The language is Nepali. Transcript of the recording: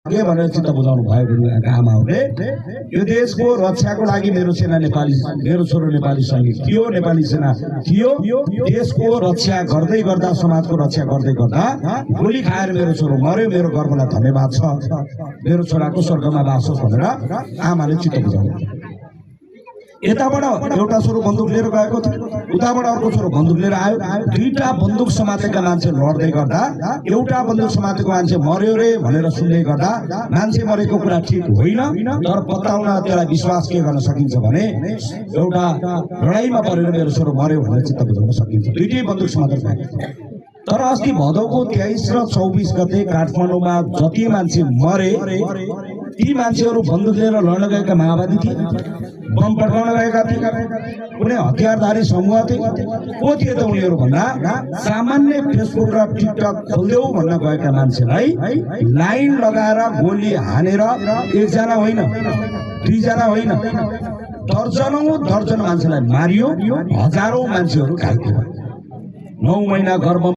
के भनेर चित्त बुझाउनु भयो भनेका आमाहरूले यो देशको रक्षाको लागि मेरो सेना नेपाली, मेरो छोरो नेपाली सैनिक थियो, नेपाली सेना थियो। देशको रक्षा गर्दै गर्दा, समाजको रक्षा गर्दै गर्दा गोली खाएर मेरो छोरो मर्यो। मेरो गर्वलाई धन्यवाद छ। मेरो छोराको स्वर्गमा बास होस् भनेर आमाले चित्त बुझाउनु। यताबाट एउटा छोरो बन्दुक लिएर गएको थियो, उताबाट अर्को छोरो बन्दुक लिएर आयो। दुईटा बन्दुक समातेका मान्छे लड्दै गर्दा एउटा बन्दुक समातेको मान्छे मर्यो रे भनेर सुन्दै गर्दा मान्छे मरेको कुरा ठिक होइन, तर बताउन त्यसलाई विश्वास के गर्न सकिन्छ भने एउटा लडाईँमा परेर मेरो छोरो मर्यो भनेर चित्त बुझाउन सकिन्छ। दुईटै बन्दुक समातेर गएको। तर अस्ति भदौको 23 र 24 गते काठमाडौँमा जति मान्छे मरे ती मान्छेहरू बन्दुक लिएर लड्न गएका माओवादी थिए, बम पड्काउन गएका थिए, कुनै हतियारधारी समूह थिए। को थिए त उनीहरू भन्दा सामान्य फेसबुक र टिकटक खोल्देऊ भन्न गएका मान्छेलाई लाइन लगाएर गोली हानेर एकजना होइन, दुईजना होइन, दर्जनौं मान्छेलाई मारियो। हजारौं मान्छेहरू घाइते भए। 9 महिना गर्भ